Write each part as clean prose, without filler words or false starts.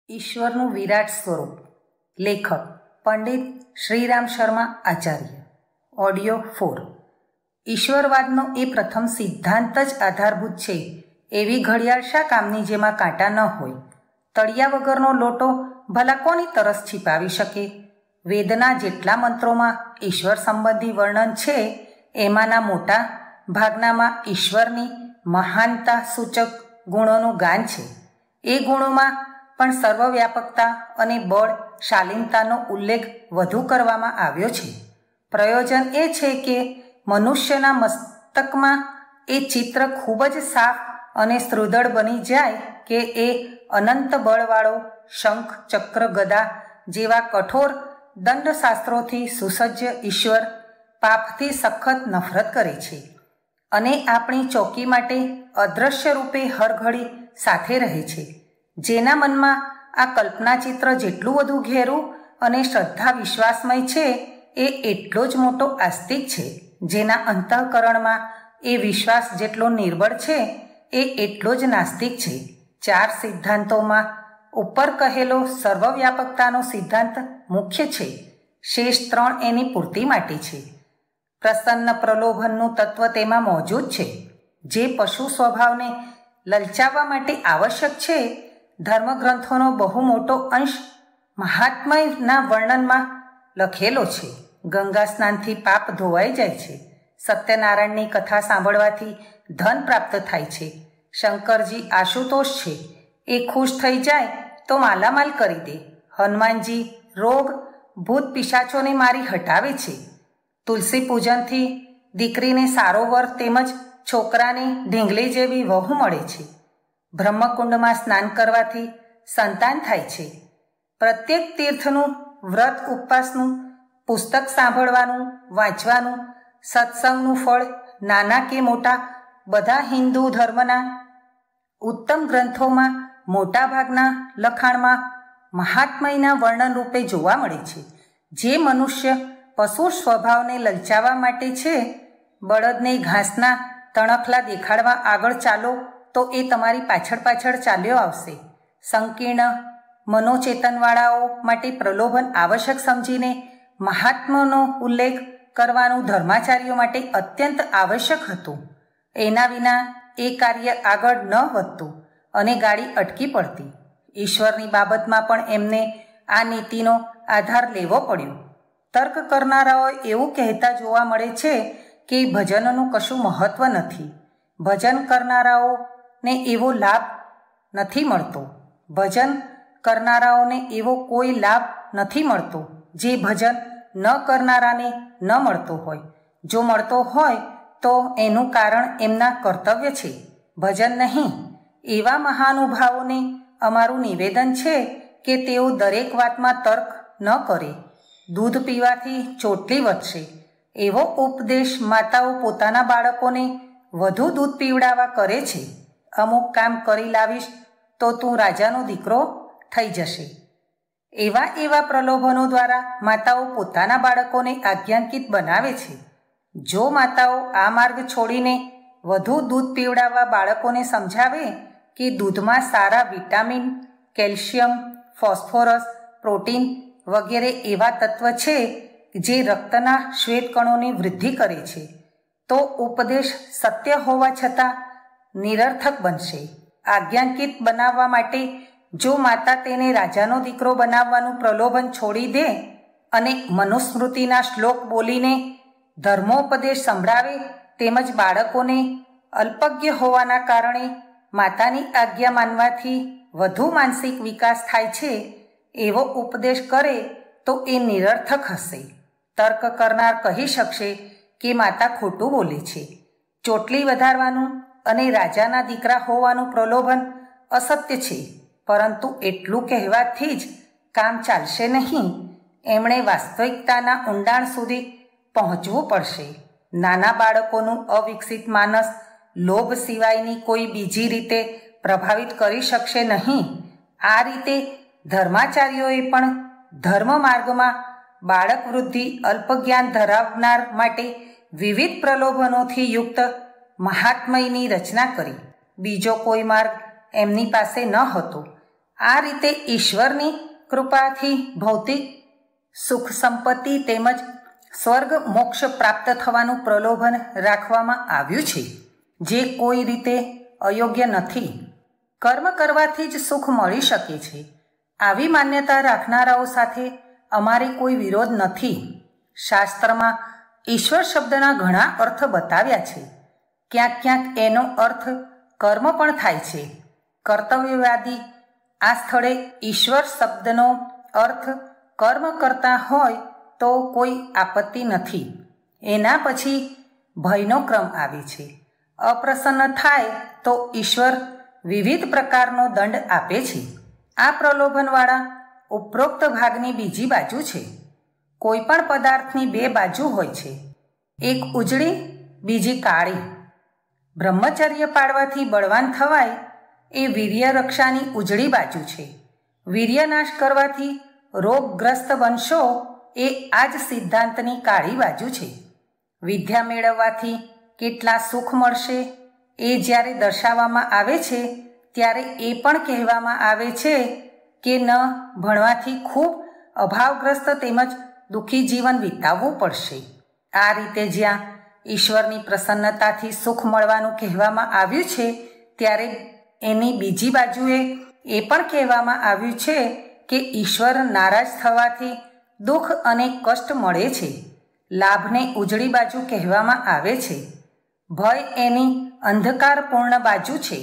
ઈશ્વરનું વિરાટ સ્વરૂપ. લેખક પંડિત શ્રીરામ શર્મા આચાર્ય. ઓડિયો 4. ઈશ્વરવાદનો એ પ્રથમ સિદ્ધાંત જ આધારભૂત છે. એવી ઘડિયાળ શા કામની જેમાં કાંટા ન હોય? તળિયા વગરનો લોટો ભલા કોની તરસ छिपाવી શકે? વેદના જેટલા મંત્રોમાં ઈશ્વર સંબંધી વર્ણન છે એમાંના મોટા ભાગનામાં ઈશ્વરની મહાનતા સૂચક ગુણોનું ગાન છે. એ ગુણોમાં પણ સર્વવ્યાપકતા અને બળ શાલીનતાનો ઉલ્લેખ વધુ કરવામાં આવ્યો છે. પ્રયોજન એ છે કે મનુષ્યના મસ્તકમાં એ ચિત્ર ખૂબ જ સાફ અને સુદૃઢ બની જાય કે એ અનંત બળવાળો શંખ ચક્ર ગદા જેવા કઠોર દંડશાસ્ત્રોથી સુસજ્જ ઈશ્વર પાપથી સખત નફરત કરે છે અને આપણી ચોકી માટે અદૃશ્ય રૂપે હરઘડી સાથે રહે છે. જેના મનમાં આ કલ્પનાચિત્ર જેટલું વધુ ઘેરું અને શ્રદ્ધા વિશ્વાસમય છે એ એટલો જ મોટો આસ્તિક છે. જેના અંતઃકરણમાં એ વિશ્વાસ જેટલો નિર્બળ છે એ એટલો જ નાસ્તિક છે. 4 સિદ્ધાંતોમાં ઉપર કહેલો સર્વવ્યાપકતાનો સિદ્ધાંત મુખ્ય છે. શેષ 3 એની પૂર્તિ માટે છે. પ્રસન્ન પ્રલોભનનું તત્વ તેમાં મોજૂદ છે, જે પશુ સ્વભાવને લલચાવવા માટે આવશ્યક છે. ધર્મગ્રંથોનો બહુ મોટો અંશ મહાત્મ્યના વર્ણનમાં લખેલો છે. ગંગા સ્નાનથી પાપ ધોવાઈ જાય છે. સત્યનારાયણની કથા સાંભળવાથી ધન પ્રાપ્ત થાય છે. શંકરજી આશુતોષ છે, એ ખુશ થઈ જાય તો માલામાલ કરી દે. હનુમાનજી રોગ ભૂત પિશાચોને મારી હટાવે છે. તુલસી પૂજનથી દીકરીને સારો વર તેમજ છોકરાને ઢીંગલી જેવી વહુ મળે છે. બ્રહ્મકુંડમાં સ્નાન કરવાથી સંતાન થાય છે. પ્રત્યેક તીર્થનું વ્રત ઉપવાસનું પુસ્તક સાંભળવાનું વાંચવાનું સત્સંગનું ફળ નાના કે મોટા બધા હિન્દુ ધર્મના ઉત્તમ ગ્રંથોમાં મોટાભાગના લખાણમાં મહાત્મયના વર્ણન રૂપે જોવા મળે છે. જે મનુષ્ય પશુ સ્વભાવને લલચાવવા માટે છે, બળદને ઘાસના તણખલા દેખાડવા આગળ ચાલો તો એ તમારી પાછળ પાછળ ચાલ્યો આવશે. સંકીર્ણ મનોચેતનવાળાઓ માટે પ્રલોભન આવશ્યક સમજીને મહાત્માનો ઉલ્લેખ કરવાનું ધર્માચાર્યો માટે અત્યંત આવશ્યક હતું. એના વિના એ કાર્ય આગળ ન વધતું અને ગાડી અટકી પડતી. ઈશ્વરની બાબતમાં પણ એમને આ નીતિનો આધાર લેવો પડ્યો. તર્ક કરનારાઓ એવું કહેતા જોવા મળે છે કે ભજનનું કશું મહત્ત્વ નથી. ભજન કરનારાઓને એવો લાભ નથી મળતો. ભજન કરનારાઓને એવો કોઈ લાભ નથી મળતો જે ભજન ન કરનારાને ન મળતો હોય. જો મળતો હોય તો એનું કારણ એમના કર્તવ્ય છે, ભજન નહીં. એવા મહાનુભાવોને અમારું નિવેદન છે કે તેઓ દરેક વાતમાં તર્ક ન કરે. દૂધ પીવાથી ચોટલી વધશે એવો ઉપદેશ માતાઓ પોતાના બાળકોને વધુ દૂધ પીવડાવવા કરે છે. અમુક કામ કરી લાવીશ તો તું રાજાનો દીકરો થઈ જશે. એવા પ્રલોભનો દ્વારા માતાઓ પોતાના બાળકોને આજ્ઞાંકિત બનાવે છે. જો માતાઓ આ માર્ગ છોડીને વધુ દૂધ પીવડાવવા બાળકોને સમજાવે કે દૂધમાં સારા વિટામિન, કેલ્શિયમ, ફોસ્ફોરસ, પ્રોટીન વગેરે એવા તત્વ છે જે રક્તના શ્વેતકણોની વૃદ્ધિ કરે છે, તો ઉપદેશ સત્ય હોવા છતાં નિરર્થક બનશે. આજ્ઞાંકિત બનાવવા માટે જો માતા તેને રાજાનો દીકરો બનાવવાનું પ્રલોભન છોડી દે અને મનુસ્મૃતિના શ્લોક બોલીને ધર્મોપદેશ સંભળાવે તેમજ બાળકોને અલ્પજ્ઞ હોવાના કારણે માતાની આજ્ઞા માનવાથી વધુ માનસિક વિકાસ થાય છે, એવો ઉપદેશ કરે તો એ નિરર્થક હશે. તર્ક કરનાર કહી શકશે કે માતા ખોટું બોલે છે. ચોટલી વધારવાનું અને રાજાના દીકરા હોવાનું પ્રલોભન અસત્ય છે, પરંતુ એટલું કહેવાથી જ કામ ચાલશે નહીં. એમણે વાસ્તવિકતાના ઊંડાણ સુધી પહોંચવું પડશે. નાના બાળકોનું અવિકસિત માનસ લોભ સિવાયની કોઈ બીજી રીતે પ્રભાવિત કરી શકશે નહીં. આ રીતે ધર્માચાર્યોએ પણ ધર્મ માર્ગમાં બાળક વૃદ્ધિ અલ્પજ્ઞાન ધરાવનાર માટે વિવિધ પ્રલોભનોથી યુક્ત મહાત્મયની રચના કરી. બીજો કોઈ માર્ગ એમની પાસે ન હતો. આ રીતે ઈશ્વરની કૃપાથી ભૌતિક સુખ સંપત્તિ તેમજ સ્વર્ગ મોક્ષ પ્રાપ્ત થવાનું પ્રલોભન રાખવામાં આવ્યું છે, જે કોઈ રીતે અયોગ્ય નથી. કર્મ કરવાથી જ સુખ મળી શકે છે. આવી માન્યતા રાખનારાઓ સાથે અમારે કોઈ વિરોધ નથી. શાસ્ત્રમાં ઈશ્વર શબ્દના ઘણા અર્થ બતાવ્યા છે. ક્યાંક ક્યાંક એનો અર્થ કર્મ પણ થાય છે. કર્તવ્યવાદી આ સ્થળે ઈશ્વર શબ્દનો અર્થ કર્મ કરતા હોય તો કોઈ આપત્તિ નથી. એના પછી ભયનો ક્રમ આવે છે. અપ્રસન્ન થાય તો ઈશ્વર વિવિધ પ્રકારનો દંડ આપે છે. આ પ્રલોભનવાળા ઉપરોક્ત ભાગની બીજી બાજુ છે. કોઈ પણ પદાર્થની બે બાજુ હોય છે, એક ઉજળી બીજી કાળી. બ્રહ્મચર્ય પાળવાથી બળવાન થવાય એ વીર્ય રક્ષાની ઉજળી બાજુ છે. વીર્ય નાશ કરવાથી રોગગ્રસ્ત બનશો એ આ જ સિદ્ધાંતની કાળી બાજુ છે. વિદ્યા મેળવવાથી કેટલા સુખ મળશે એ જ્યારે દર્શાવવામાં આવે છે ત્યારે એ પણ કહેવામાં આવે છે કે ન ભણવાથી ખૂબ અભાવગ્રસ્ત તેમજ દુઃખી જીવન વિતાવવું પડશે. આ રીતે જ્યાં ઈશ્વરની પ્રસન્નતાથી સુખ મળવાનું કહેવામાં આવ્યું છે ત્યારે એની બીજી બાજુએ એ પણ કહેવામાં આવ્યું છે કે ઈશ્વર નારાજ થવાથી દુઃખ અને કષ્ટ મળે છે. લાભને ઉજળી બાજુ કહેવામાં આવે છે. ભય એની અંધકારપૂર્ણ બાજુ છે.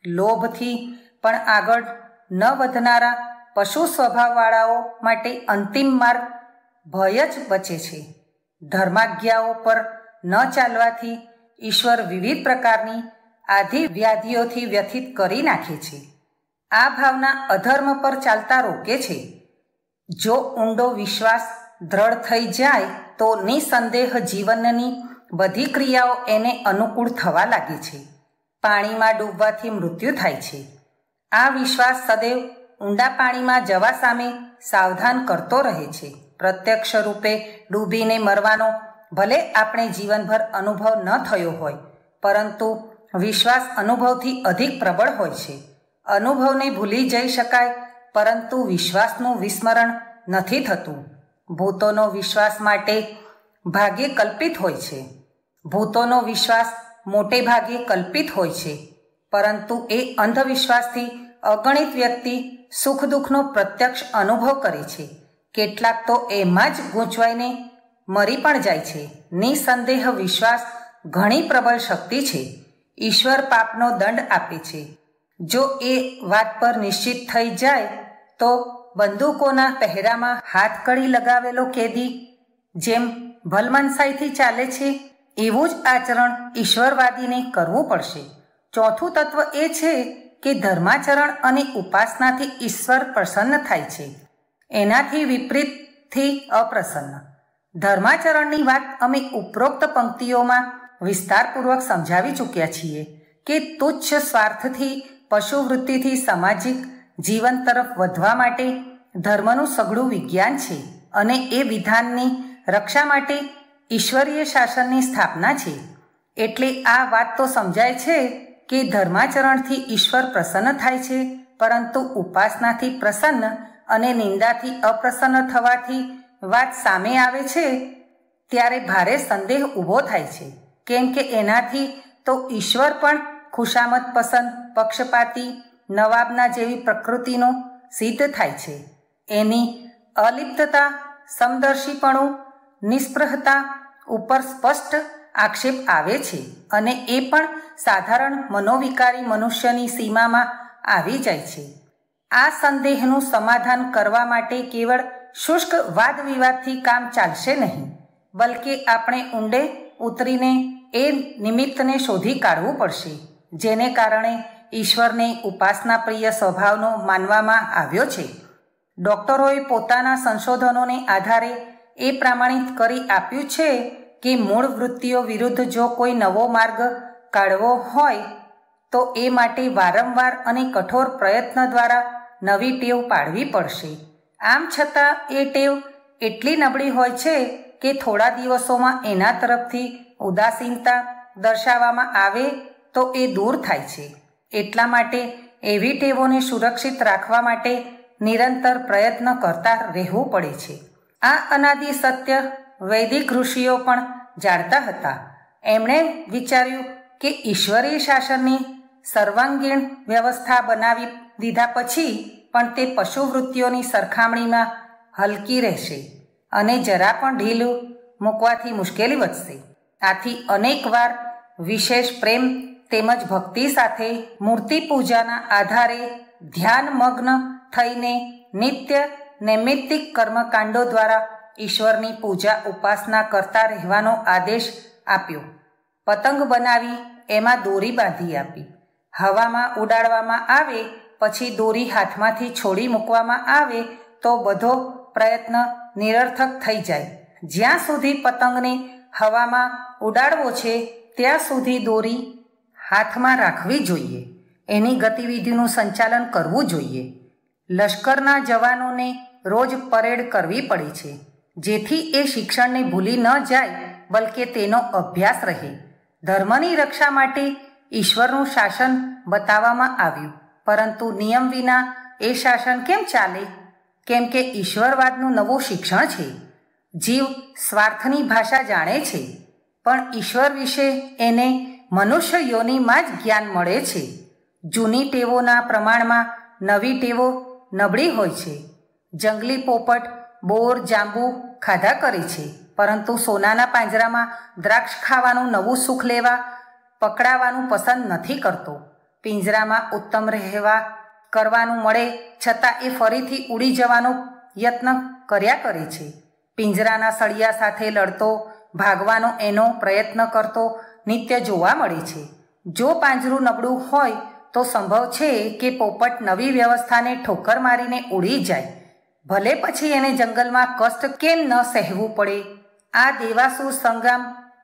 લોભથી પણ આગળ ન વધનારા પશુ સ્વભાવવાળાઓ માટે અંતિમ માર્ગ ભય જ બચે છે. ધર્માજ્ઞાઓ પર ન ચાલવાથી ઈશ્વર વિવિધ પ્રકારની આધિ વ્યાધિઓથી વ્યથિત કરી નાખે છે. આ ભાવના અધર્મ પર ચાલતા રોકે છે. જો ઊંડો વિશ્વાસ દ્રઢ થઈ જાય તો નિસંદેહ જીવનની બધી ક્રિયાઓ એને અનુકૂળ થવા લાગે છે. પાણીમાં ડૂબવાથી મૃત્યુ થાય છે. આ વિશ્વાસ સદૈવ ઊંડા પાણીમાં જવા સામે સાવધાન કરતો રહે છે. પ્રત્યક્ષ રૂપે ડૂબીને મરવાનો ભલે આપણે જીવનભર અનુભવ ન થયો હોય, પરંતુ વિશ્વાસ અનુભવથી અધિક પ્રબળ હોય છે. અનુભવને ભૂલી જઈ શકાય, પરંતુ વિશ્વાસનું વિસ્મરણ નથી થતું. ભૂતોનો વિશ્વાસ માટે ભાગે કલ્પિત હોય છે. ભૂતોનો વિશ્વાસ મોટે ભાગે કલ્પિત હોય છે, પરંતુ એ અંધવિશ્વાસથી અગણિત વ્યક્તિ સુખ દુઃખનો પ્રત્યક્ષ અનુભવ કરે છે. કેટલાક તો એમાં જ ગૂંચવાઈને મરી પણ જાય છે. નિસંદેહ વિશ્વાસ ઘણી પ્રબળ શક્તિ છે. ઈશ્વર પાપનો દંડ આપે છે. જો એ વાત પર નિશ્ચિત થઈ જાય તો બંદૂકોના પહેરામાં હાથકડી લગાવેલો કેદી જેમ ભલમનસાઈથી ચાલે છે એવું જ આચરણ ઈશ્વરવાદીને કરવું પડશે. ચોથું તત્વ એ છે કે ધર્માચરણ અને ઉપાસનાથી ઈશ્વર પ્રસન્ન થાય છે, એનાથી વિપરીતથી અપ્રસન્ન. ધર્માચરણની વાત અમે ઉપરોક્ત પંક્તિઓમાં વિસ્તારપૂર્વક સમજાવી ચૂક્યા છીએ કે તુચ્છ સ્વાર્થથી પશુવૃત્તિથી સામાજિક જીવન તરફ વધવા માટે ધર્મનું સઘળું વિજ્ઞાન છે અને એ વિધાનની રક્ષા માટે ઈશ્વરીય શાસનની સ્થાપના છે. એટલે આ વાત તો સમજાય છે કે ધર્માચરણથી ઈશ્વર પ્રસન્ન થાય છે, પરંતુ ઉપાસનાથી પ્રસન્ન અને નિંદાથી અપ્રસન્ન થવાથી વાત સામે આવે છે ત્યારે ભારે સંદેહ ઊભો થાય છે. કેમ કે એનાથી તો ઈશ્વર પણ ખુશામત પસંદ, પક્ષપાતી, નવાબના જેવી પ્રકૃતિનો સિદ્ધ થાય છે. એની અલિપ્તતા, સમદર્શીપણું, નિસ્પૃહતા ઉપર સ્પષ્ટ આક્ષેપ આવે છે અને એ પણ સાધારણ મનોવિકારી મનુષ્યની સીમામાં આવી જાય છે. આ સંદેહનું સમાધાન કરવા માટે કેવળ શુષ્ક વાદ વિવાદથી કામ ચાલશે નહીં, બલકે આપણે ઊંડે ઉતરીને એ નિમિત્તને શોધી કાઢવું પડશે જેને કારણે ઈશ્વરને ઉપાસના પ્રિય સ્વભાવનો માનવામાં આવ્યો છે. ડૉક્ટરોએ પોતાના સંશોધનોને આધારે એ પ્રમાણિત કરી આપ્યું છે કે મૂળ વૃત્તિઓ વિરુદ્ધ જો કોઈ નવો માર્ગ કાઢવો હોય તો એ માટે વારંવાર અને કઠોર પ્રયત્ન દ્વારા નવી ટેવ પાડવી પડશે. આમ છતાં એ ટેવ એટલી નબળી હોય છે કે થોડા દિવસોમાં એના તરફથી ઉદાસીનતા દર્શાવવામાં આવે તો એ દૂર થાય છે. એટલા માટે એવી ટેવોને સુરક્ષિત રાખવા માટે નિરંતર પ્રયત્ન કરતા રહેવું પડે છે. આ અનાદિ સત્ય વૈદિક ઋષિઓ પણ જાણતા હતા. એમણે વિચાર્યું કે ઈશ્વરીય શાસનની સર્વાંગીણ વ્યવસ્થા બનાવી દીધા પછી પણ તે પશુવૃત્તિઓની સરખામણીમાં હલકી રહેશે અને જરા પણ ઢીલું મૂકવાથી મુશ્કેલી વધશે. આથી અનેકવાર વિશેષ પ્રેમ તેમજ ભક્તિ સાથે મૂર્તિ પૂજાના આધારે ધ્યાનમગ્ન થઈને નિત્ય નૈમિત્તિક કર્મકાંડો દ્વારા ઈશ્વરની પૂજા ઉપાસના કરતા રહેવાનો આદેશ આપ્યો. પતંગ બનાવી એમાં દોરી બાંધી આપી. હવામાં ઉડાડવામાં આવે પછી દોરી હાથમાંથી છોડી મૂકવામાં આવે તો બધો પ્રયત્ન નિરર્થક થઈ જાય. જ્યાં સુધી પતંગને હવામાં ઉડાડવો છે ત્યાં સુધી દોરી હાથમાં રાખવી જોઈએ. એની ગતિવિધિનું સંચાલન કરવું જોઈએ. લશ્કરના જવાનોને રોજ પરેડ કરવી પડે છે, જેથી એ શિક્ષણને ભૂલી ન જાય, બલકે તેનો અભ્યાસ રહે. ધર્મની રક્ષા માટે ઈશ્વરનું શાસન બતાવવામાં આવ્યું, પરંતુ નિયમ વિના એ શાસન કેમ ચાલે? કેમ કે ઈશ્વરવાદનું નવું શિક્ષણ છે. જીવ સ્વાર્થની ભાષા જાણે છે, પણ ઈશ્વર વિશે એને મનુષ્ય યોનિમાં જ જ્ઞાન મળે છે. જૂની ટેવોના પ્રમાણમાં નવી ટેવો નબળી હોય છે. જંગલી પોપટ બોર જાંબુ ખાધા કરે છે, પરંતુ સોનાના પાંજરામાં દ્રાક્ષ ખાવાનું નવું સુખ લેવા પકડાવાનું પસંદ નથી કરતો. પિંજરામાં ઉત્તમ રહેવા કરવાનું મળે છતાં એ ફરીથી ઉડી જવાનો યત્ન કર્યા કરે છે. પિંજરાના સળિયા સાથે લડતો, ભાગવાનો એનો પ્રયત્ન કરતો નિત્ય જોવા મળે છે. જો પાંજરું નબળું હોય તો સંભવ છે કે પોપટ નવી વ્યવસ્થાને ઠોકર મારીને ઉડી જાય, ભલે પછી એને જંગલમાં કષ્ટ કેમ ન સહેવું પડે. આ દેવાસુર સંગ્રામ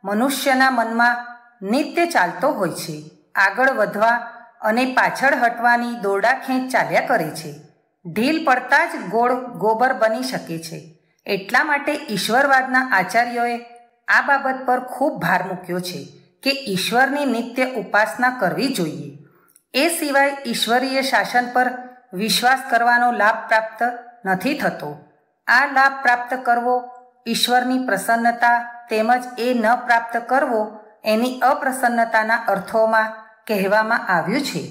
મનુષ્યના મનમાં નિત્ય ચાલતો હોય છે. આગળ વધવા અને પાછળ હટવાની દોરડા ખેંચ ચાલ્યા કરે છે. ઢીલ પડતા જ ગોળ ગોબર બની શકે છે. એટલા માટે ઈશ્વરવાદના આચાર્યોએ આ બાબત પર ખૂબ ભાર મૂક્યો છે કે ઈશ્વરની નિત્ય ઉપાસના કરવી જોઈએ. એ સિવાય ઈશ્વરીય શાસન પર વિશ્વાસ કરવાનો લાભ પ્રાપ્ત નથી થતો. આ લાભ પ્રાપ્ત કરવો ઈશ્વરની પ્રસન્નતા તેમજ એ ન પ્રાપ્ત કરવો એની અપ્રસન્નતાના અર્થોમાં કહેવામાં આવ્યું છે.